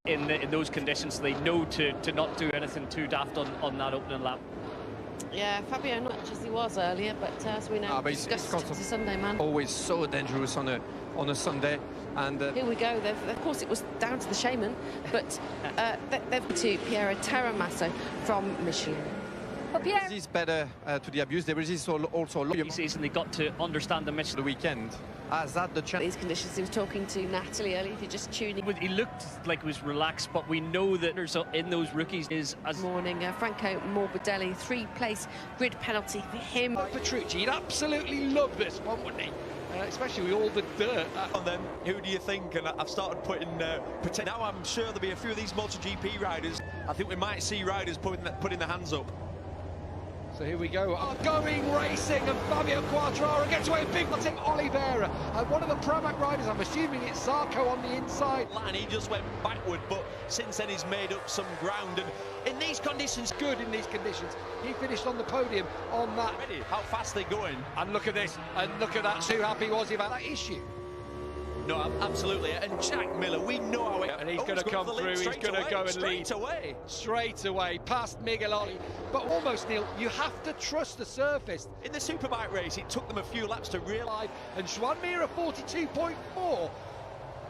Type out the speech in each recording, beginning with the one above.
In those conditions, they know to not do anything too daft on that opening lap. Yeah, Fabio not much as he was earlier, but as we know, he's a Sunday man. Always so dangerous on a Sunday. And here we go. Of course, it was down to the Shaman, but they've to Piero Terramasso from Michelin. But Pierre is better to the abuse. There is also season. They got to understand the Michelin the weekend. As that the chance. These conditions. He was talking to Natalie earlier. If you're just tuning, he looked like he was relaxed, but we know that in those rookies is as morning. Franco Morbidelli, 3-place grid penalty for him. Petrucci, he'd absolutely love this one, wouldn't he? Especially with all the dirt. And then, who do you think? And I've started putting now I'm sure there'll be a few of these MotoGP riders. I think we might see riders putting their hands up. So here we go, going racing, and Fabio Quartararo gets away, big team Oliveira, and one of the Pramac riders, I'm assuming it's Zarco on the inside. Line, he just went backward, but since then he's made up some ground, and in these conditions, good in these conditions, he finished on the podium on that. How fast they're going. And look at this, and look at that, how happy was he about that issue. No, absolutely, and Jack Miller, we know how it... And he's going to come through, he's going to go and lead. Straight away, past Miguel Oli. But almost, Neil, you have to trust the surface. In the Superbike race, it took them a few laps to realise. And Joan Mir 42.4.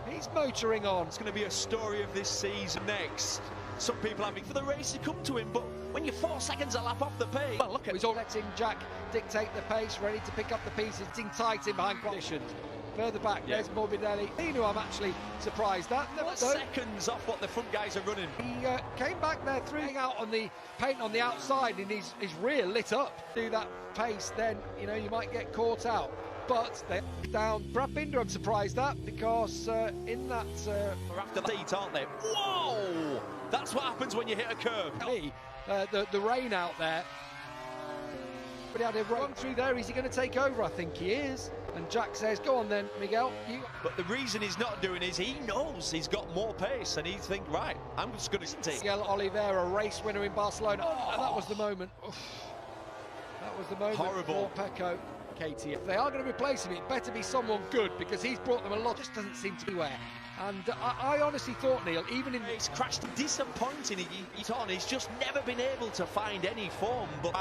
He's motoring on. It's going to be a story of this season next. Some people having for the race to come to him, but when you're 4 seconds a lap off the pace... Well, look at he's all letting Jack dictate the pace, ready to pick up the pieces, sitting tight in behind conditions. Further back, there's Morbidelli. Who I'm actually surprised at. 4 seconds off what the front guys are running. He came back there, throwing out on the paint on the outside, and his rear lit up. Do that pace, then you might get caught out. But they're down. Brad Binder, I'm surprised at, because in that they're after the seat, aren't they? Whoa! That's what happens when you hit a curve. The rain out there. But he had a run through there. Is he going to take over? I think he is. And Jack says, go on then, Miguel. But the reason he's not doing is he knows he's got more pace, and he thinks, right, I'm just going to take. Miguel Oliveira, race winner in Barcelona. And that was the moment. That was the moment. Horrible. For Pecco. KTM. If they are going to replace him, it better be someone good, because he's brought them a lot. Just doesn't seem to be anywhere. And I honestly thought, Neil, even in... He's crashed disappointing. He's just never been able to find any form. But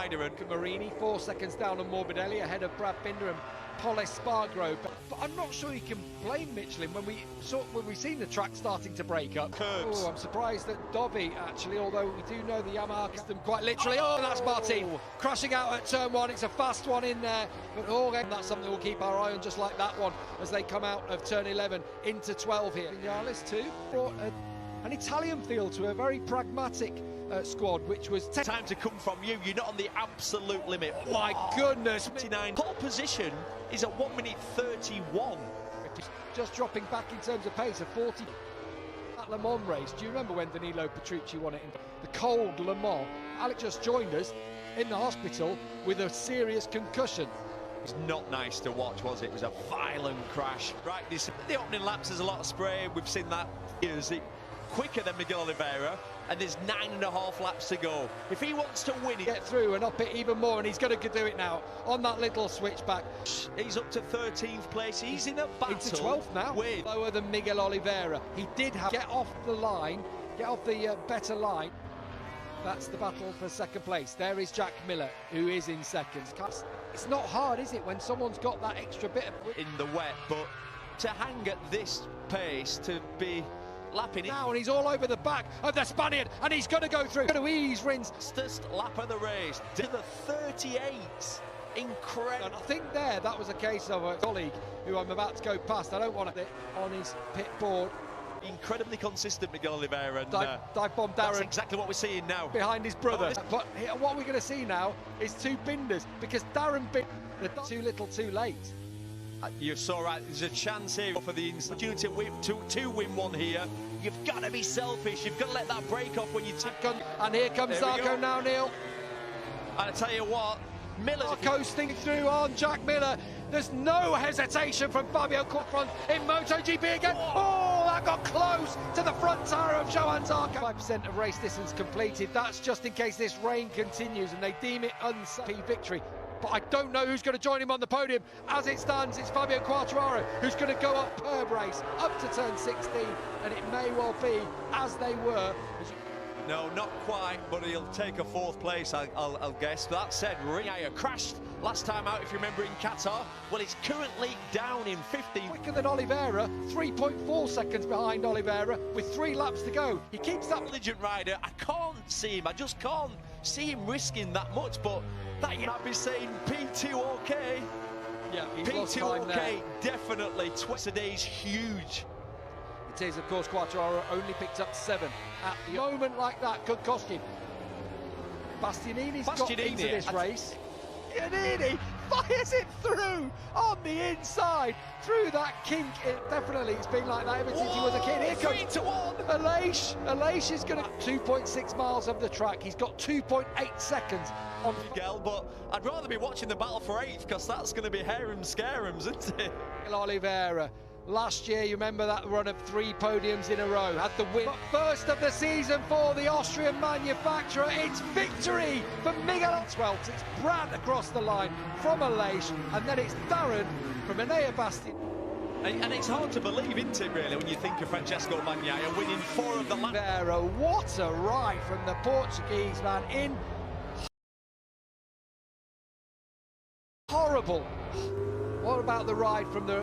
Marini, 4 seconds down on Morbidelli, ahead of Brad Binder and Paul Espargaro. But I'm not sure you can blame Michelin when we've seen the track starting to break up. Curbs. Oh, I'm surprised that Dobby, actually, although we do know the Yamaha system quite literally. Oh, that's Martin crashing out at turn 1. It's a fast one in there. But that's something we'll keep our eye on, just like that one, as they come out of turn 11 into 12 here. Vinales too brought an Italian feel to a very pragmatic squad, which was time to come from you. You're not on the absolute limit. My goodness. 29. Pole position is at 1 minute 31. Just dropping back in terms of pace, a 40. That Le Mans race, do you remember when Danilo Petrucci won it in the cold Le Mans? Alex just joined us in the hospital with a serious concussion. It's not nice to watch, was it? It was a violent crash. Right, the opening laps, there's a lot of spray. We've seen that. Is it quicker than Miguel Oliveira? And there's 9.5 laps to go. If he wants to win, get through and up it even more, and he's going to do it now on that little switchback. He's up to 13th place. He's in a battle. Into 12th now. With lower than Miguel Oliveira. He did have to get off the line, get off the better line. That's the battle for second place. There is Jack Miller, who is in second. It's not hard, is it, when someone's got that extra bit of... in the wet, but to hang at this pace, to be lapping it... Now, and he's all over the back of the Spaniard, and he's going to go through. Going to ease Rins. Fastest lap of the race, to the 38. Incredible. And I think that was a case of a colleague who I'm about to go past. I don't want it on his pit board. Incredibly consistent, Miguel Oliveira, and dive bomb Darren. That's exactly what we're seeing now. Behind his brother. But what we're going to see now is two Binders, because Darren Binder, they're too little too late. You're so right, there's a chance here for the opportunity to win one here. You've got to be selfish, you've got to let that break off when you take on. And here comes Zarco now, Neil. And I tell you what, Miller's coasting through on Jack Miller. There's no hesitation from Fabio Quartararo in MotoGP again. Oh, that got close to the front tyre of Johan Zarco. 5% of race distance completed. That's just in case this rain continues and they deem it unsafe victory. but I don't know who's going to join him on the podium. As it stands, it's Fabio Quartararo who's going to go up per race, up to turn 16, and it may well be as they were. No, not quite, but he'll take a 4th place, I'll guess. That said, Ringaia crashed last time out, if you remember, in Qatar. Well, it's currently down in 15th. Quicker than Oliveira, 3.4 seconds behind Oliveira, with 3 laps to go. He keeps that. Intelligent rider, I can't see him, I just can't see him risking that much, but that you might be saying P2 okay. Yeah, P2 okay, definitely. Twice a day is huge. It is, of course, Quartararo only picked up 7. At the moment like that could cost him. Bastianini's got into this race. Bastianini fires it through on the inside, through that kink. It's been like that ever since he was a kid. Here comes 3-1. Aleix is going to 2.6 miles of the track. He's got 2.8 seconds on Miguel, but I'd rather be watching the battle for 8th, because that's going to be harem-scarem, isn't it? Oliveira. Last year, you remember that run of 3 podiums in a row, had the win. But first of the season for the Austrian manufacturer, it's victory for Miguel Welts. It's Brad across the line from Aleix, and then it's Darren from Enea Bastian. And it's hard to believe, isn't it, really, when you think of Francesco Bagnaia winning 4 of the laps. What a ride from the Portuguese man in. Horrible. What about the ride from the